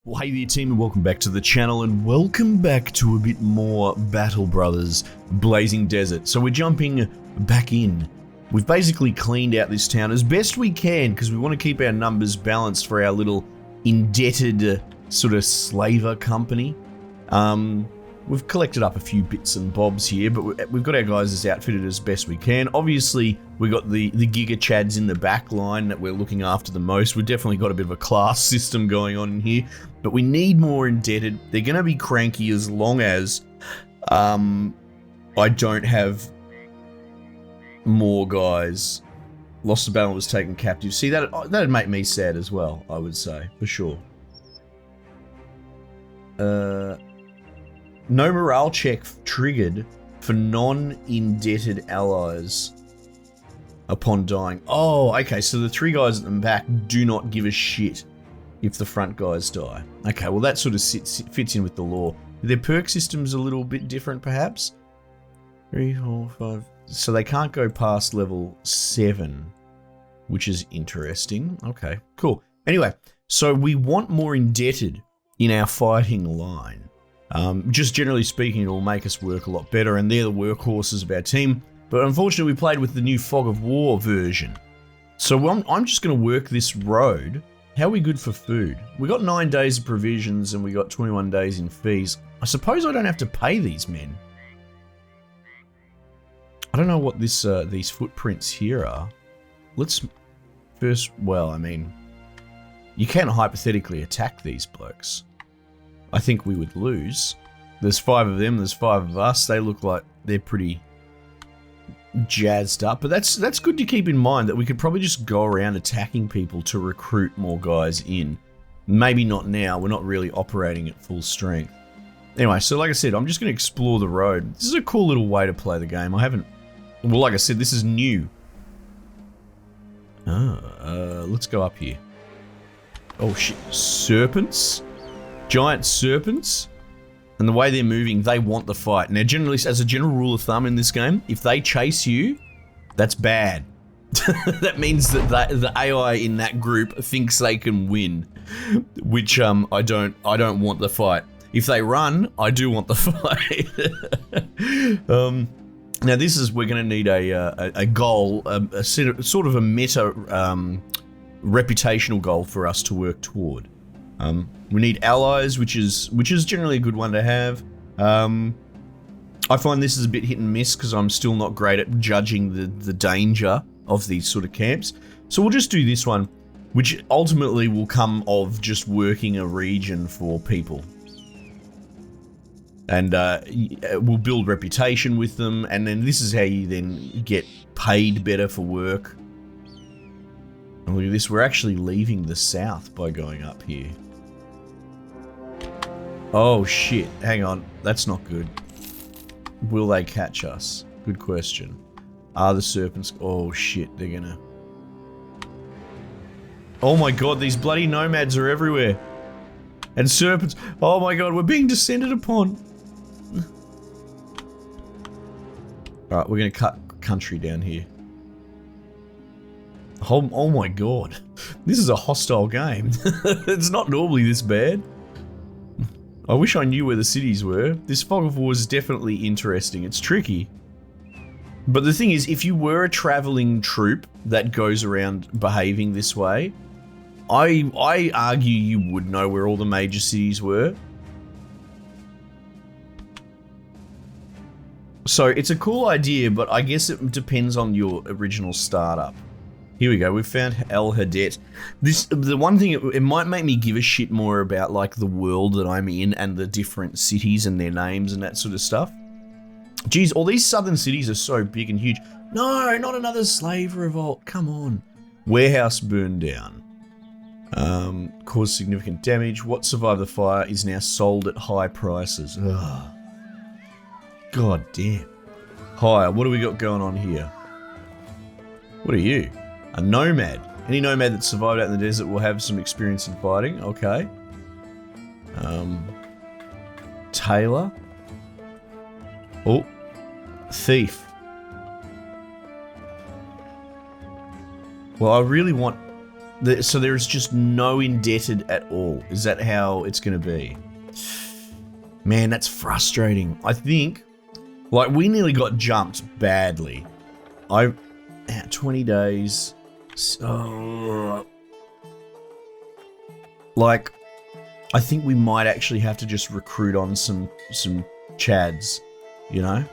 Well, hey there team, and welcome back to the channel, and welcome back to a bit more Battle Brothers Blazing Desert. So we're jumping back in. We've basically cleaned out this town as best we can because we want to keep our numbers balanced for our little indebted sort of slaver company. We've collected up a few bits and bobs here, but we've got our guys as outfitted as best we can. Obviously, we got the Giga Chads in the back line that we're looking after the most. We've definitely got a bit of a class system going on in here, but we need more indebted. They're going to be cranky as long as I don't have more guys. Lost the battle, was taken captive. See, that'd make me sad as well, I would say, for sure. No morale check triggered for non-indebted allies upon dying. Oh, okay, so the three guys at the back do not give a shit if the front guys die. Okay, well that sort of fits in with the law. Their perk system's a little bit different, perhaps? 3, 4, 5... So they can't go past level 7, which is interesting. Okay, cool. Anyway, so we want more indebted in our fighting line. Just generally speaking, it'll make us work a lot better, and they're the workhorses of our team. But unfortunately, we played with the new Fog of War version. So I'm just going to work this road. How are we good for food? We got 9 days of provisions, and we got 21 days in fees. I suppose I don't have to pay these men. I don't know what this these footprints here are. Let's first, well, I mean, you can hypothetically attack these blokes. I think we would lose. There's 5 of them, there's 5 of us. They look like they're pretty jazzed up. But that's good to keep in mind, that we could probably just go around attacking people to recruit more guys in. Maybe not now, we're not really operating at full strength. Anyway, so like I said, I'm just going to explore the road. This is a cool little way to play the game. I haven't... Well, like I said, this is new. Let's go up here. Oh shit, serpents? Giant serpents, and the way they're moving, they want the fight. Now, generally, as a general rule of thumb in this game, if they chase you, that's bad. That means that the AI in that group thinks they can win, which I don't want the fight. If they run, I do want the fight. Now, this is we're going to need a goal, a sort of a meta reputational goal for us to work toward. We need allies, which is generally a good one to have. I find this is a bit hit and miss because I'm still not great at judging the danger of these sort of camps. So we'll just do this one, which ultimately will come of just working a region for people. And we'll build reputation with them, and then this is how you then get paid better for work. And look at this, we're actually leaving the south by going up here. Oh shit, hang on, that's not good. Will they catch us? Good question. Are the serpents... Oh shit, they're gonna... Oh my god, these bloody nomads are everywhere. And serpents... Oh my god, we're being descended upon. Alright, we're gonna cut country down here. Oh my god. This is a hostile game. It's not normally this bad. I wish I knew where the cities were. This Fog of War is definitely interesting. It's tricky. But the thing is, if you were a traveling troop that goes around behaving this way, I argue you would know where all the major cities were. So it's a cool idea, but I guess it depends on your original startup. Here we go, we've found El Hadet. The one thing, it might make me give a shit more about like the world that I'm in and the different cities and their names and that sort of stuff. Geez, all these southern cities are so big and huge. No, not another slave revolt, come on. Warehouse burned down. Caused significant damage. What survived the fire is now sold at high prices. Ugh. God damn. Hire, what do we got going on here? What are you? A nomad. Any nomad that survived out in the desert will have some experience in fighting. Okay. Tailor. Oh. Thief. Well, I really want So there's just no indebted at all. Is that how it's going to be? Man, that's frustrating. I think, like, we nearly got jumped badly. 20 days. So, like, I think we might actually have to just recruit on some chads, you know?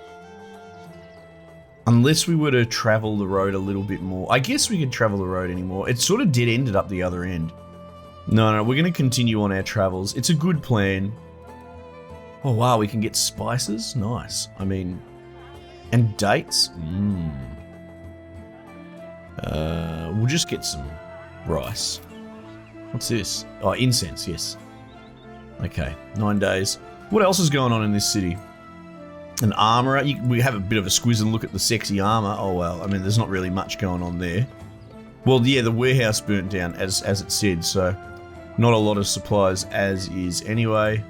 Unless we were to travel the road a little bit more. I guess we could travel the road anymore. It sort of dead-ended up the other end. No, we're going to continue on our travels. It's a good plan. Oh, wow, we can get spices? Nice. I mean, and dates? We'll just get some rice. What's this? Oh, incense, yes. Okay, 9 days. What else is going on in this city? An armourer. We have a bit of a squiz and look at the sexy armour. Oh, well, I mean, there's not really much going on there. Well, yeah, the warehouse burnt down, as it said, so not a lot of supplies as is anyway.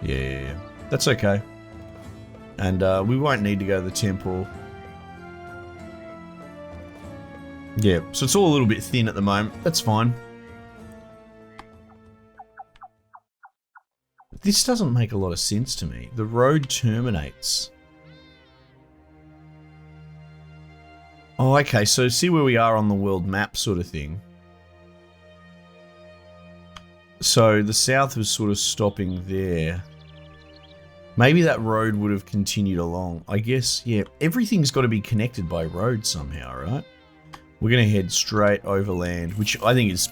Yeah, that's okay. And we won't need to go to the temple. Yeah, so it's all a little bit thin at the moment. That's fine. This doesn't make a lot of sense to me. The road terminates. Oh, okay, so see where we are on the world map sort of thing. So the south was sort of stopping there. Maybe that road would have continued along. I guess, yeah, everything's got to be connected by road somehow, right? We're going to head straight overland, which I think is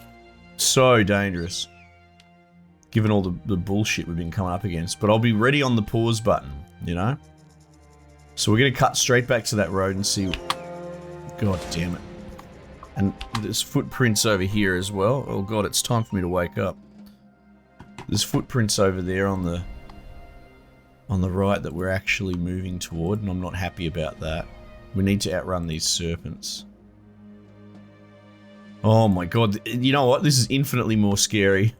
so dangerous, given all the bullshit we've been coming up against. But I'll be ready on the pause button, you know? So we're going to cut straight back to that road and see... God damn it. And there's footprints over here as well. Oh god, it's time for me to wake up. There's footprints over there on the right that we're actually moving toward, and I'm not happy about that. We need to outrun these serpents. Oh my god, you know what? This is infinitely more scary.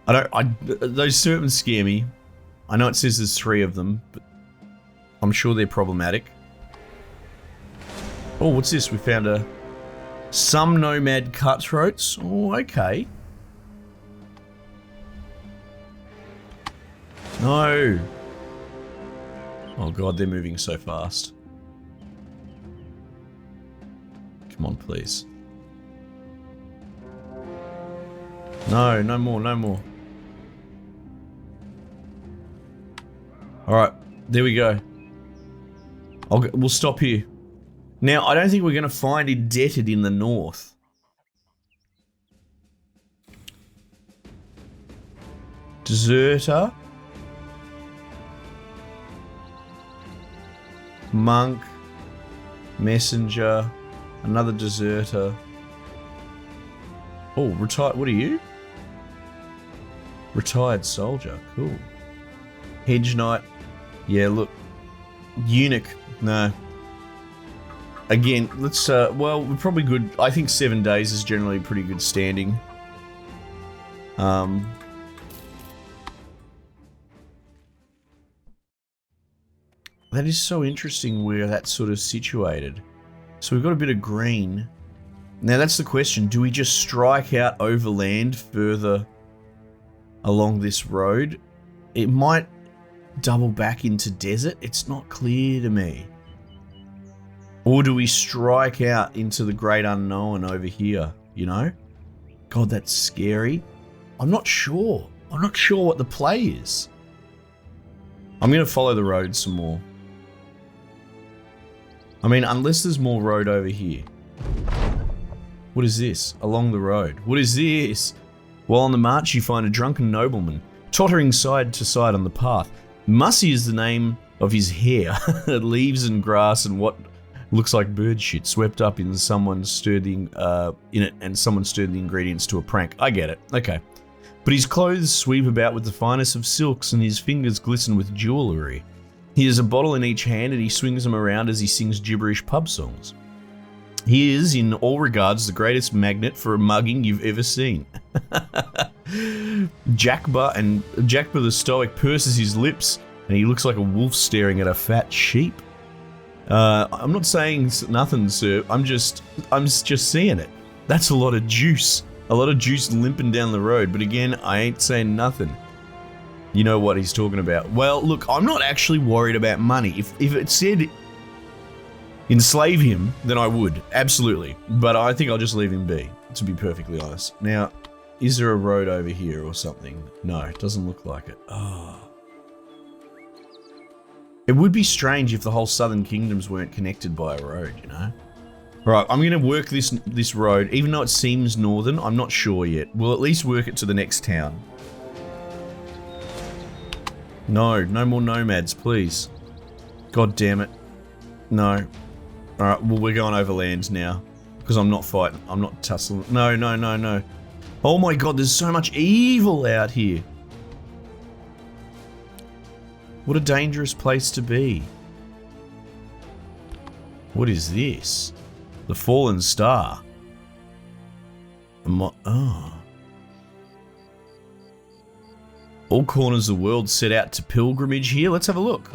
Those serpents scare me. I know it says there's 3 of them, but I'm sure they're problematic. Oh, what's this? We found some nomad cutthroats. Oh, okay. No. Oh god, they're moving so fast. Come on, please. No, no more, no more. Alright, there we go. We'll stop here. Now, I don't think we're going to find indebted in the north. Deserter. Monk. Messenger. Another deserter. Oh, retired. What are you? Retired soldier. Cool. Hedge knight. Yeah, look. Eunuch. No. Again, let's, well, we're probably good. I think 7 days is generally pretty good standing. That is so interesting where that's sort of situated. So we've got a bit of green. Now that's the question. Do we just strike out overland further along this road? It might double back into desert. It's not clear to me. Or do we strike out into the great unknown over here, you know? God, that's scary. I'm not sure. I'm not sure what the play is. I'm going to follow the road some more. I mean, unless there's more road over here. What is this? Along the road. What is this? While on the march, you find a drunken nobleman, tottering side to side on the path. Mussy is the name of his hair. Leaves and grass and what looks like bird shit swept up in someone stirred the ingredients to a prank. I get it. Okay. But his clothes sweep about with the finest of silks and his fingers glisten with jewellery. He has a bottle in each hand and he swings them around as he sings gibberish pub songs. He is, in all regards, the greatest magnet for a mugging you've ever seen. Jackba the Stoic purses his lips and he looks like a wolf staring at a fat sheep. I'm not saying nothing, sir. I'm just seeing it. That's a lot of juice. A lot of juice limping down the road. But again, I ain't saying nothing. You know what he's talking about. Well, look, I'm not actually worried about money. If it said enslave him, then I would. Absolutely. But I think I'll just leave him be, to be perfectly honest. Now, is there a road over here or something? No, it doesn't look like it. Oh. It would be strange if the whole Southern Kingdoms weren't connected by a road, you know? Right, I'm going to work this road. Even though it seems northern, I'm not sure yet. We'll at least work it to the next town. No more nomads, please. God damn it. No. Alright, well, we're going overland now. Because I'm not fighting. I'm not tussling. No. Oh my god, there's so much evil out here. What a dangerous place to be. What is this? The Fallen Star. Oh. All corners of the world set out to pilgrimage here. Let's have a look.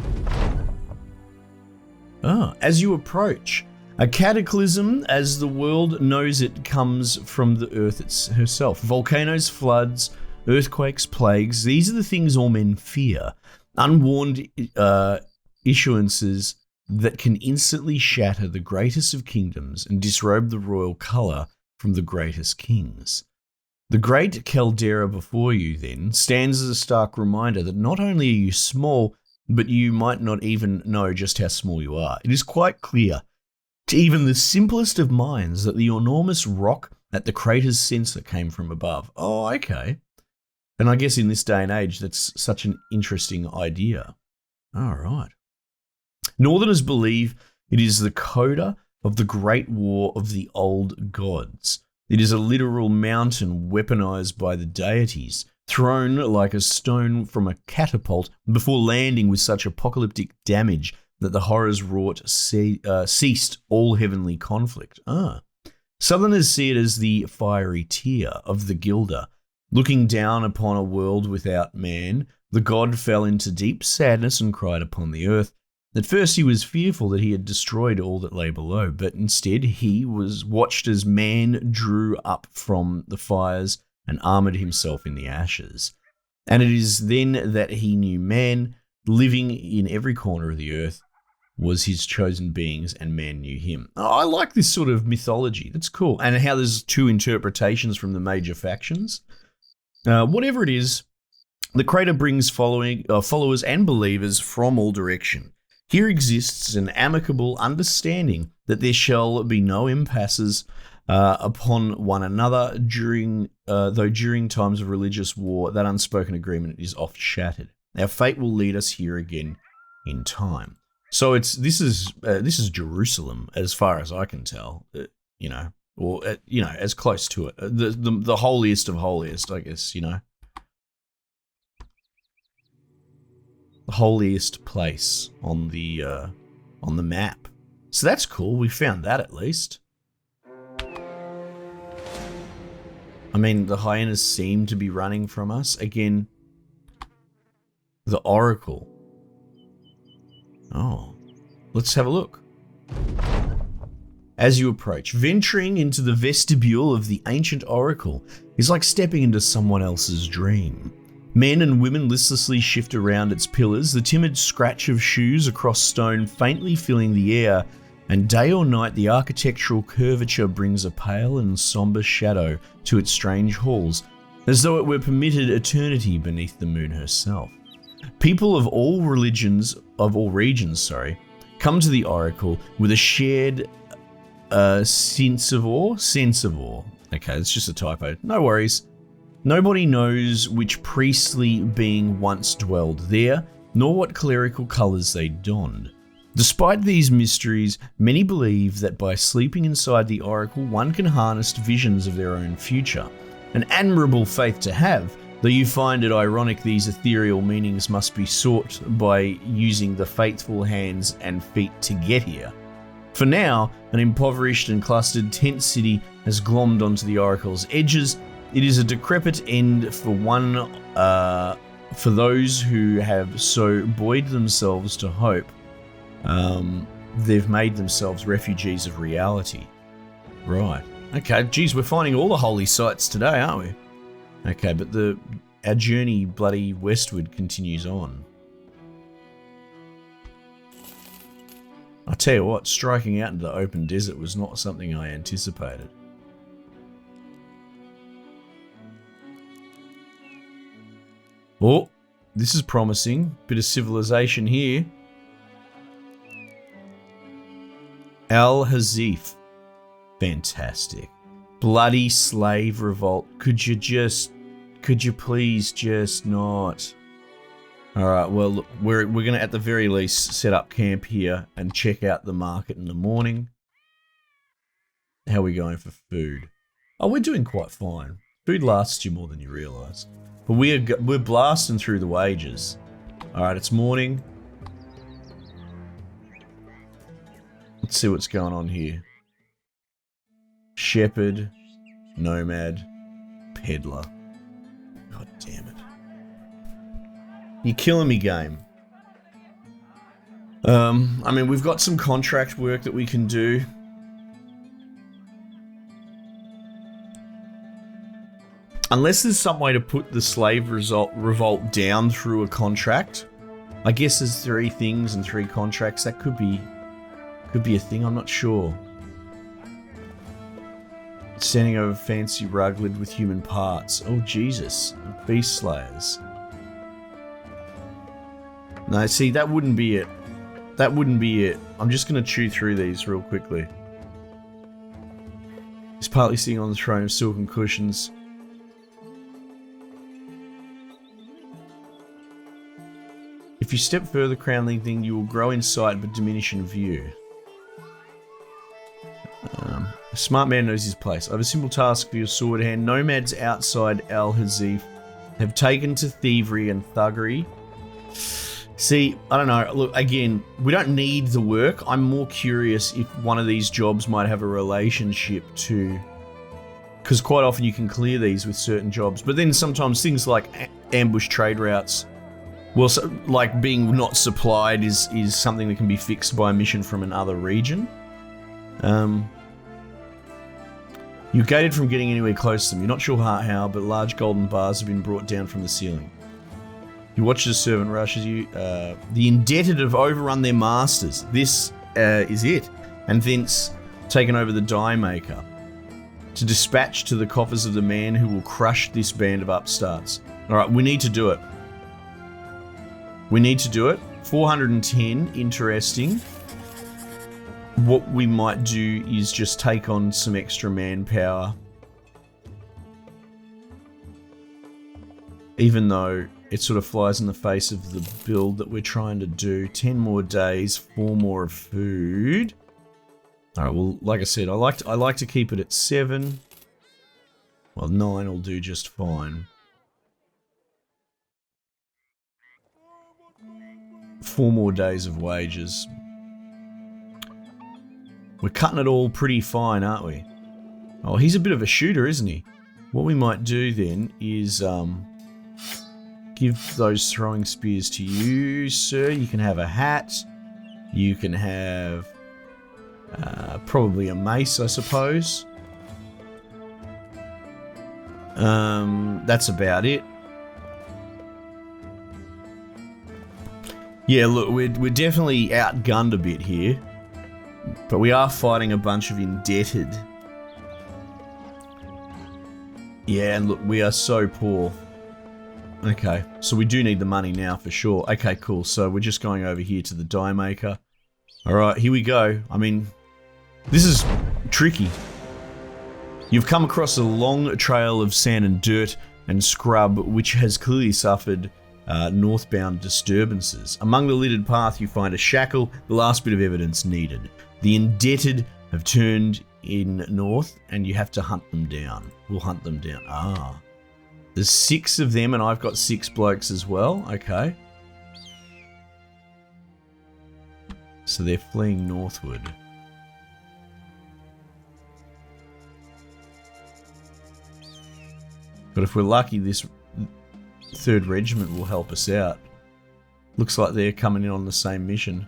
As you approach, a cataclysm as the world knows it comes from the earth herself. Volcanoes, floods, earthquakes, plagues. These are the things all men fear. Unwarned issuances that can instantly shatter the greatest of kingdoms and disrobe the royal colour from the greatest kings. The great caldera before you, then, stands as a stark reminder that not only are you small, but you might not even know just how small you are. It is quite clear to even the simplest of minds that the enormous rock at the crater's centre came from above. Oh, okay. And I guess in this day and age, that's such an interesting idea. All right. Northerners believe it is the coda of the Great War of the Old Gods. It is a literal mountain weaponized by the deities, thrown like a stone from a catapult before landing with such apocalyptic damage that the horrors wrought ceased all heavenly conflict. Southerners see it as the fiery tear of the Gilder. Looking down upon a world without man, the god fell into deep sadness and cried upon the earth. At first he was fearful that he had destroyed all that lay below, but instead he was watched as man drew up from the fires and armoured himself in the ashes. And it is then that he knew man, living in every corner of the earth, was his chosen beings, and man knew him. I like this sort of mythology. That's cool. And how there's two interpretations from the major factions. Whatever it is, the crater brings followers and believers from all direction. Here exists an amicable understanding that there shall be no impasses upon one another though during times of religious war, that unspoken agreement is oft shattered. Our fate will lead us here again in time. So this is Jerusalem, as far as I can tell, or as close to it, the holiest of holiest, I guess, the holiest place on the map. So that's cool. We found that at least. I mean, the hyenas seem to be running from us again. The Oracle. Oh, let's have a look. As you approach, venturing into the vestibule of the ancient Oracle is like stepping into someone else's dream. Men and women listlessly shift around its pillars, the timid scratch of shoes across stone faintly filling the air, and day or night the architectural curvature brings a pale and sombre shadow to its strange halls, as though it were permitted eternity beneath the moon herself. People of all regions, come to the Oracle with a shared sense of awe. Okay, it's just a typo. No worries. Nobody knows which priestly being once dwelled there, nor what clerical colours they donned. Despite these mysteries, many believe that by sleeping inside the Oracle, one can harness visions of their own future. An admirable faith to have, though you find it ironic these ethereal meanings must be sought by using the faithful hands and feet to get here. For now, an impoverished and clustered tent city has glommed onto the Oracle's edges. It is a decrepit end for those who have so buoyed themselves to hope. They've made themselves refugees of reality. Right. Okay, geez, we're finding all the holy sites today, aren't we? Okay, but our journey bloody westward continues on. I tell you what, striking out into the open desert was not something I anticipated. Oh, this is promising. Bit of civilization here. Al-Hazif. Fantastic. Bloody slave revolt. Could you please just not? Alright, well, look, we're going to at the very least set up camp here and check out the market in the morning. How are we going for food? Oh, we're doing quite fine. Food lasts you more than you realise. But we're blasting through the wages. Alright, it's morning. Let's see what's going on here. Shepherd, nomad, peddler. God damn it. You're killing me, game. I mean, we've got some contract work that we can do. Unless there's some way to put the slave revolt down through a contract. I guess there's 3 things and 3 contracts. That could be a thing, I'm not sure. Standing over fancy rug lid with human parts. Oh, Jesus. Beast slayers. No, see, that wouldn't be it. That wouldn't be it. I'm just going to chew through these real quickly. He's partly sitting on the throne of silken cushions. If you step further, crown-link thing, you will grow in sight but diminish in view. A smart man knows his place. I have a simple task for your sword hand. Nomads outside Al-Hazif have taken to thievery and thuggery. See, I don't know. Look, again, we don't need the work. I'm more curious if one of these jobs might have a relationship to... Because quite often you can clear these with certain jobs. But then sometimes things like ambush trade routes... Well, so, like being not supplied is something that can be fixed by a mission from another region. You're gated from getting anywhere close to them. You're not sure how, but large golden bars have been brought down from the ceiling. You watch as a servant rushes you. The indebted have overrun their masters. This is it. And thence taken over the dye maker. To dispatch to the coffers of the man who will crush this band of upstarts. Alright, we need to do it. We need to do it. 410, interesting. What we might do is just take on some extra manpower. Even though it sort of flies in the face of the build that we're trying to do. 10 more days, 4 more of food. Alright, well, like I said, I like to keep it at 7. Well, 9 will do just fine. 4 more days of wages. We're cutting it all pretty fine, aren't we? Oh, he's a bit of a shooter, isn't he? What we might do then is give those throwing spears to you, sir. You can have a hat. You can have probably a mace, I suppose. That's about it. Yeah, look, we're definitely outgunned a bit here. But we are fighting a bunch of indebted. Yeah, and look, we are so poor. Okay, so we do need the money now for sure. Okay, cool. So we're just going over here to the dye maker. Alright, here we go. I mean, this is tricky. You've come across a long trail of sand and dirt and scrub, which has clearly suffered northbound disturbances. Among the littered path, you find a shackle, the last bit of evidence needed. The indebted have turned in north, and you have to hunt them down. We'll hunt them down. Ah. There's 6 of them, and I've got 6 blokes as well. Okay. So they're fleeing northward. But if we're lucky, this 3rd Regiment will help us out. Looks like they're coming in on the same mission.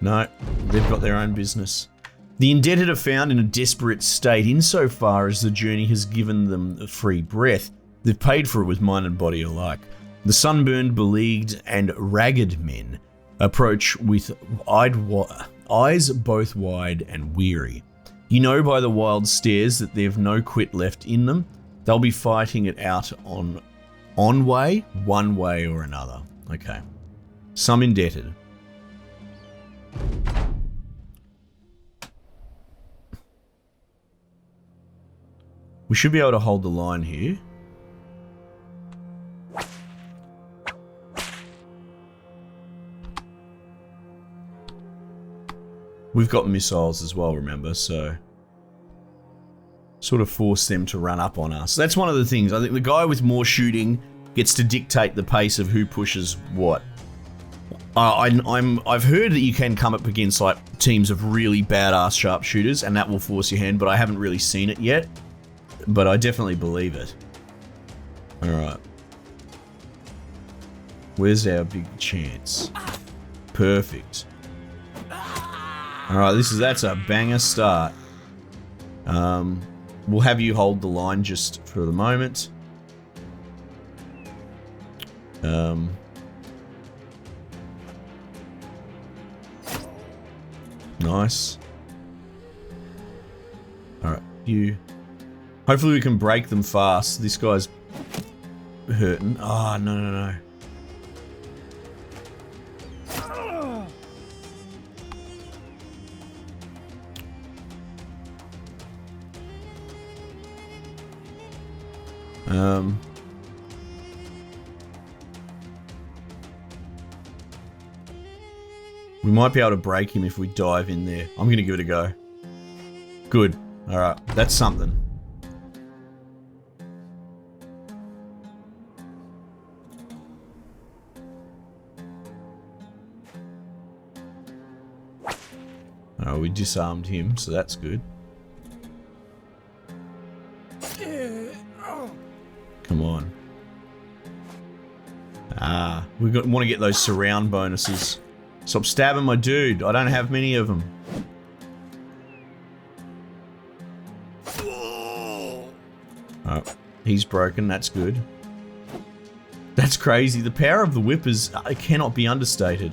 No, they've got their own business. The indebted are found in a desperate state insofar as the journey has given them a free breath. They've paid for it with mind and body alike. The sunburned, beleaguered, and ragged men approach with eyes both wide and weary. You know by the wild stares that they've no quit left in them. They'll be fighting it out on way, one way or another. Okay. Some indebted. We should be able to hold the line here. We've got missiles as well, remember, so sort of force them to run up on us. That's one of the things. I think the guy with more shooting gets to dictate the pace of who pushes what. I've heard that you can come up against like teams of really badass sharpshooters, and that will force your hand, but I haven't really seen it yet. But I definitely believe it. All right. Where's our big chance? Perfect. All right, that's a banger start. We'll have you hold the line just for the moment. Nice. All right, you. Hopefully we can break them fast. This guy's hurting. Oh, no. We might be able to break him if we dive in there. I'm going to give it a go. Good. All right. That's something. Oh, we disarmed him, so that's good. Come on. We want to get those surround bonuses. Stop stabbing my dude. I don't have many of them. Oh, he's broken. That's good. That's crazy. The power of the whip is cannot be understated.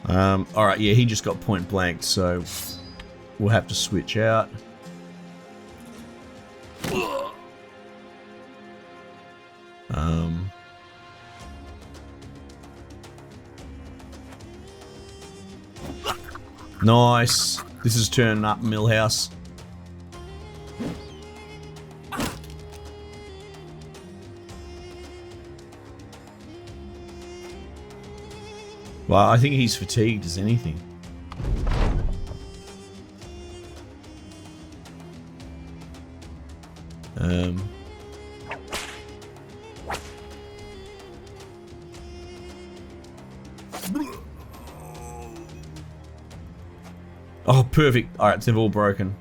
Alright, yeah, he just got point blanked, so we'll have to switch out. Nice. This is turning up Millhouse. Well, I think he's fatigued as anything. Oh, perfect. Alright, they've all broken.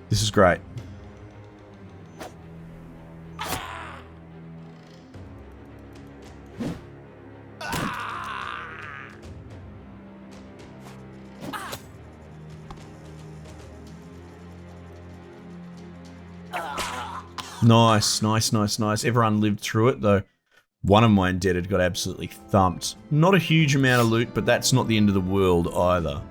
This is great. Nice. Everyone lived through it, though. One of my indebted got absolutely thumped. Not a huge amount of loot, but that's not the end of the world either.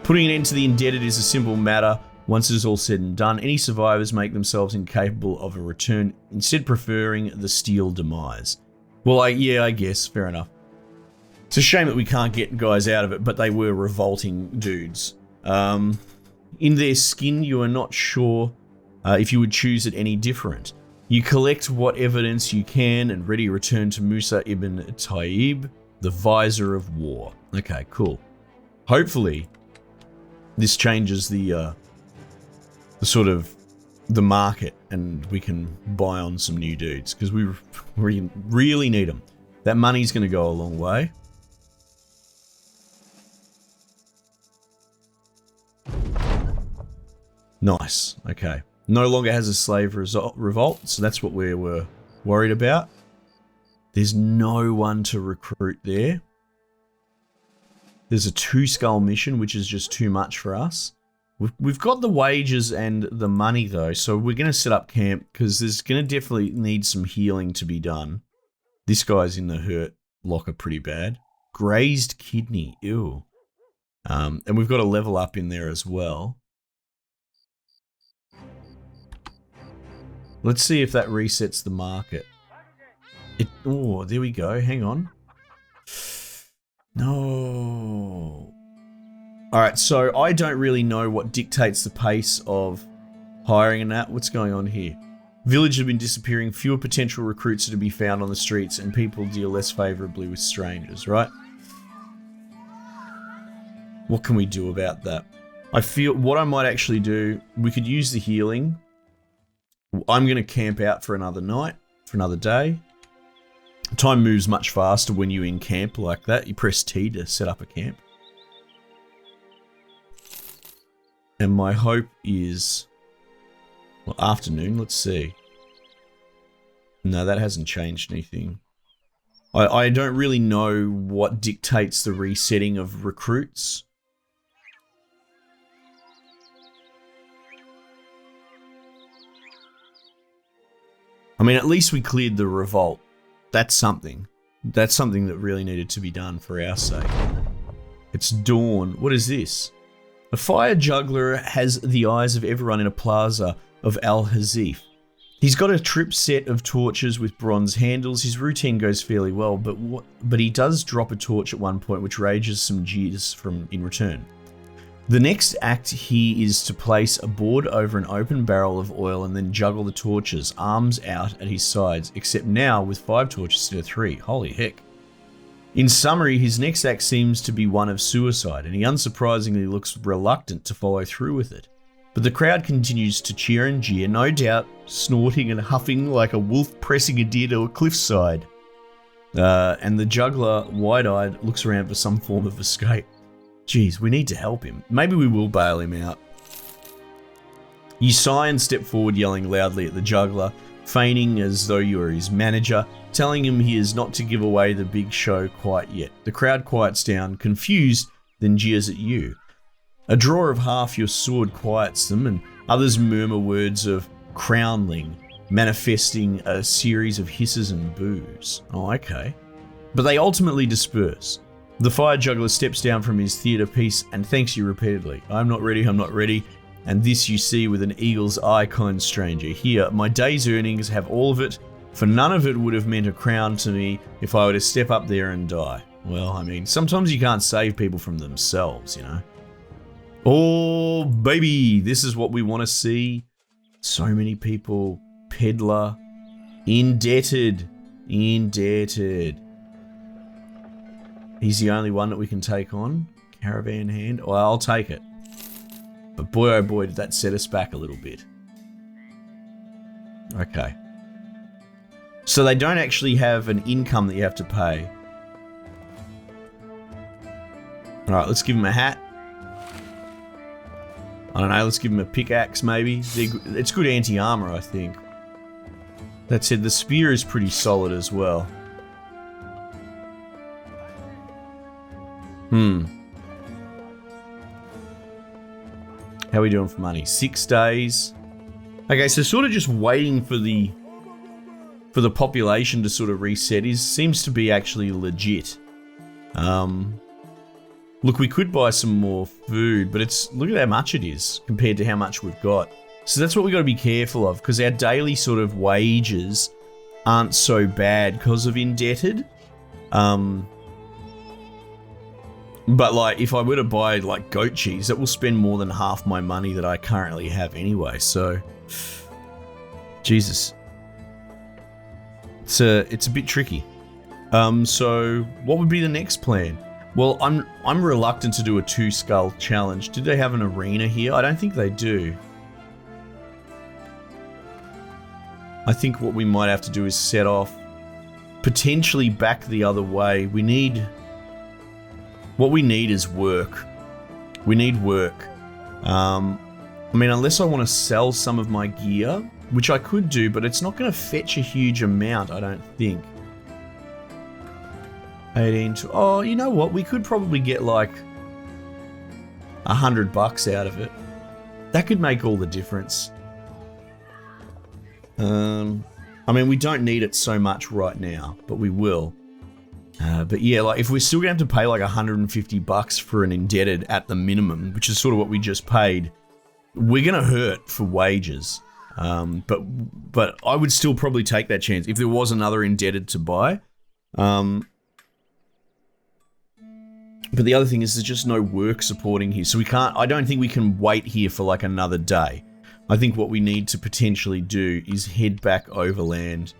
Putting an end to the indebted is a simple matter. Once it is all said and done, any survivors make themselves incapable of a return, instead preferring the steel demise. Well, yeah, I guess. Fair enough. It's a shame that we can't get guys out of it, but they were revolting dudes. In their skin, you are not sure if you would choose it any different. You collect what evidence you can and ready return to Musa ibn Taib, the Visor of War. Okay, cool. Hopefully, this changes the sort of the market, and we can buy on some new dudes because we really need them. That money's going to go a long way. Nice. Okay. No longer has a slave revolt, so that's what we were worried about. There's no one to recruit there. There's a 2-skull mission, which is just too much for us. We've got the wages and the money, though, so we're going to set up camp because there's going to definitely need some healing to be done. This guy's in the hurt locker pretty bad. Grazed kidney, ew. And we've got a level up in there as well. Let's see if that resets the market. Oh, there we go. Hang on. No. Alright, so I don't really know what dictates the pace of hiring and that. What's going on here? Village have been disappearing. Fewer potential recruits are to be found on the streets, and people deal less favourably with strangers, right? What can we do about that? I feel what I might actually do, we could use the healing. I'm going to camp out for another night, for another day. Time moves much faster when you're in camp like that. You press T to set up a camp. And my hope is... well, afternoon, let's see. No, that hasn't changed anything. I don't really know what dictates the resetting of recruits. I mean, at least we cleared the revolt. That's something. That's something that really needed to be done for our sake. It's dawn. What is this? A fire juggler has the eyes of everyone in a plaza of Al-Hazif. He's got a trip set of torches with bronze handles. His routine goes fairly well, but he does drop a torch at one point, which raises some jeers in return. The next act, he is to place a board over an open barrel of oil and then juggle the torches, arms out at his sides, except now with 5 torches instead of 3. Holy heck. In summary, his next act seems to be one of suicide, and he unsurprisingly looks reluctant to follow through with it. But the crowd continues to cheer and jeer, no doubt snorting and huffing like a wolf pressing a deer to a cliffside. And the juggler, wide-eyed, looks around for some form of escape. Geez, we need to help him. Maybe we will bail him out. You sigh and step forward, yelling loudly at the juggler, feigning as though you are his manager, telling him he is not to give away the big show quite yet. The crowd quiets down, confused, then jeers at you. A draw of half your sword quiets them, and others murmur words of crownling, manifesting a series of hisses and boos. Oh, okay. But they ultimately disperse. The fire juggler steps down from his theatre piece and thanks you repeatedly. I'm not ready, and this you see with an eagle's eye, kind stranger. Here, my day's earnings have all of it, for none of it would have meant a crown to me if I were to step up there and die. Well, I mean, sometimes you can't save people from themselves, you know. Oh, baby, this is what we want to see. So many people. Peddler. Indebted. He's the only one that we can take on. Caravan hand. Well, I'll take it. But boy, oh boy, did that set us back a little bit. Okay. So they don't actually have an income that you have to pay. Alright, let's give him a hat. I don't know, let's give him a pickaxe maybe. It's good anti-armor, I think. That said, the spear is pretty solid as well. How are we doing for money? 6 days. Okay, so sort of just waiting for the population to sort of reset seems to be actually legit. Look, we could buy some more food, but look at how much it is compared to how much we've got. So that's what we got to be careful of, because our daily sort of wages aren't so bad because of indebted. But like, if I were to buy like goat cheese, that will spend more than half my money that I currently have anyway. So, Jesus, it's a bit tricky. So what would be the next plan? Well, I'm reluctant to do a 2-skull challenge. Do they have an arena here? I don't think they do. I think what we might have to do is set off, potentially back the other way. What we need is work. We need work. I mean, unless I want to sell some of my gear, which I could do, but it's not going to fetch a huge amount, I don't think. 18 to... Oh, you know what? We could probably get like $100 out of it. That could make all the difference. I mean, we don't need it so much right now, but we will. But yeah, like if we're still gonna have to pay like $150 for an indebted at the minimum, which is sort of what we just paid, we're gonna hurt for wages. But I would still probably take that chance if there was another indebted to buy. But the other thing is there's just no work supporting here, so I don't think we can wait here for like another day. I think what we need to potentially do is head back overland.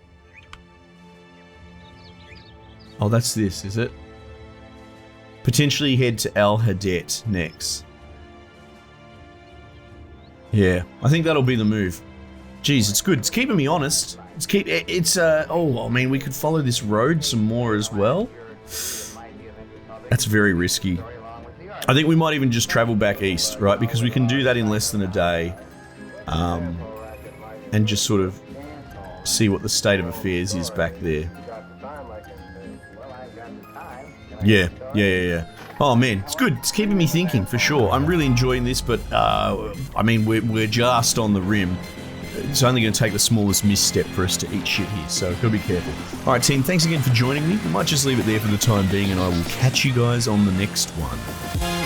Oh, that's this, is it? Potentially head to Al Hadet next. Yeah, I think that'll be the move. Jeez, it's good. It's keeping me honest. Oh, I mean, we could follow this road some more as well. That's very risky. I think we might even just travel back east, right? Because we can do that in less than a day. And just sort of see what the state of affairs is back there. Yeah. Oh man, it's good. It's keeping me thinking for sure. I'm really enjoying this, but I mean, we're just on the rim. It's only going to take the smallest misstep for us to eat shit here, so gotta be careful. Alright team, thanks again for joining me. We might just leave it there for the time being, and I will catch you guys on the next one.